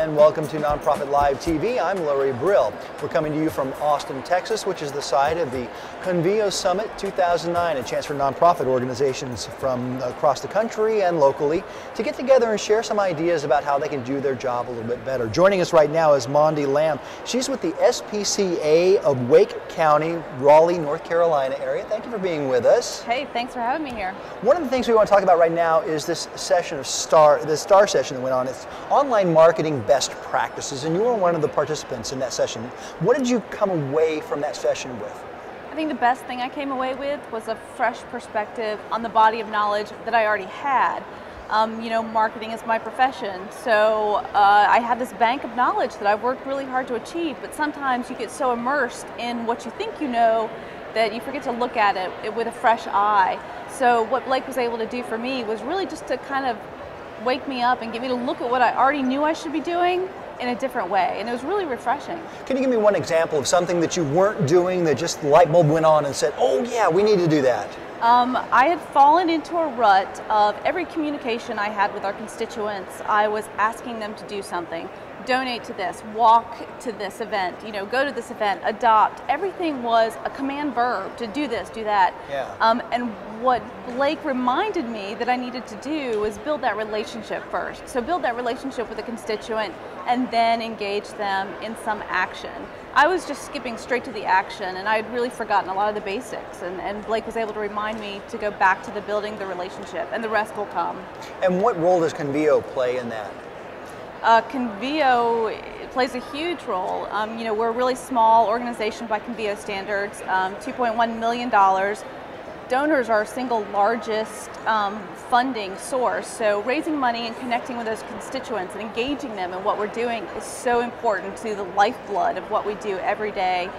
and welcome to Nonprofit Live TV. I'm Larry Brill. We're coming to you from Austin, Texas, which is the site of the Convio Summit 2009, a chance for nonprofit organizations from across the country and locally to get together and share some ideas about how they can do their job a little bit better. Joining us right now is Mondy Lamb. She's with the SPCA of Wake County, Raleigh, North Carolina area. Thank you for being with us. Hey, thanks for having me here. One of the things we want to talk about right now is this session of the STAR session that went on. It's online marketing best practices, and you were one of the participants in that session. What did you come away from that session with? I think the best thing I came away with was a fresh perspective on the body of knowledge that I already had. You know, marketing is my profession, so I had this bank of knowledge that I've worked really hard to achieve, but sometimes you get so immersed in what you think you know that you forget to look at it with a fresh eye. So what Blake was able to do for me was really just to kind of wake me up and get me to look at what I already knew I should be doing in a different way, and it was really refreshing. Can you give me one example of something that you weren't doing that just the light bulb went on and said, oh yeah, we need to do that? I had fallen into a rut of every communication I had with our constituents. I was asking them to do something. Donate to this, walk to this event, you know, go to this event, adopt. Everything was a command verb to do this, do that. Yeah. And what Blake reminded me that I needed to do was build that relationship first. So build that relationship with a constituent and then engage them in some action. I was just skipping straight to the action, and I had really forgotten a lot of the basics, and Blake was able to remind me to go back to the building the relationship, and the rest will come. And what role does Convio play in that? Convio plays a huge role. You know, we're a really small organization by Convio standards, $2.1 million. Donors are our single largest funding source, so raising money and connecting with those constituents and engaging them in what we're doing is so important to the lifeblood of what we do every day.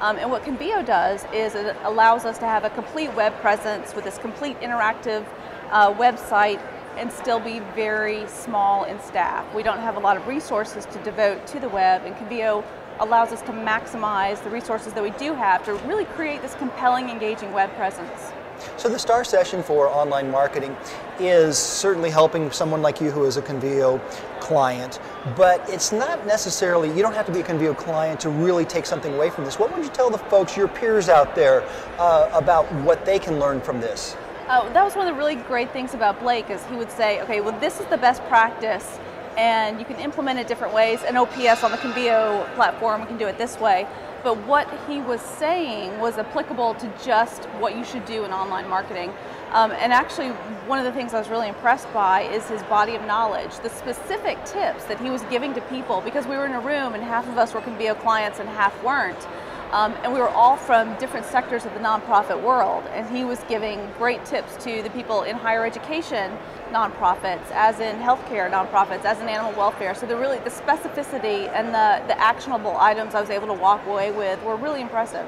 And what Convio does is it allows us to have a complete web presence with this complete interactive website and still be very small in staff. We don't have a lot of resources to devote to the web, and Convio allows us to maximize the resources that we do have to really create this compelling, engaging web presence. So the STAR session for online marketing is certainly helping someone like you who is a Convio client, but it's not necessarily, you don't have to be a Convio client to really take something away from this. What would you tell the folks, your peers out there, about what they can learn from this? That was one of the really great things about Blake, is he would say, okay, well, this is the best practice, and you can implement it different ways. And OPS on the Convio platform, we can do it this way. But what he was saying was applicable to just what you should do in online marketing. And actually, one of the things I was really impressed by is his body of knowledge, the specific tips that he was giving to people, because we were in a room and half of us were Convio clients and half weren't. And we were all from different sectors of the nonprofit world, and he was giving great tips to the people in higher education nonprofits, as in healthcare nonprofits, as in animal welfare. So the specificity and the actionable items I was able to walk away with were really impressive.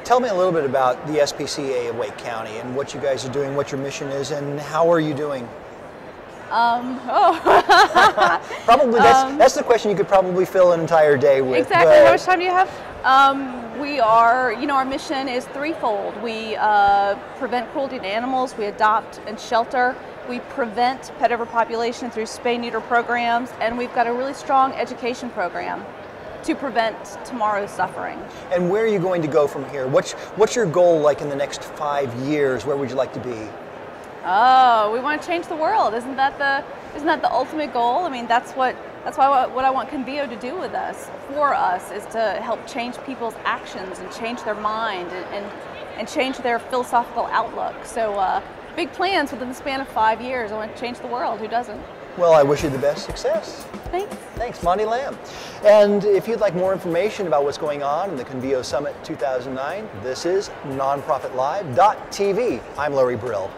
Tell me a little bit about the SPCA of Wake County and what you guys are doing, what your mission is, and how are you doing? Probably that's the question you could probably fill an entire day with. Exactly. How much time do you have? We are, you know, our mission is threefold. We prevent cruelty to animals, we adopt and shelter, we prevent pet overpopulation through spay-neuter programs, and we've got a really strong education program to prevent tomorrow's suffering. And where are you going to go from here? What's your goal like in the next 5 years? Where would you like to be? Oh, we want to change the world. Isn't that the ultimate goal? I mean, that's why what I want Convio to do with us, for us, is to help change people's actions and change their mind and change their philosophical outlook. So big plans within the span of 5 years. I want to change the world. Who doesn't? Well, I wish you the best success. Thanks. Thanks, Mondy Lamb. And if you'd like more information about what's going on in the Convio Summit 2009, this is nonprofitlive.tv. I'm Larry Brill.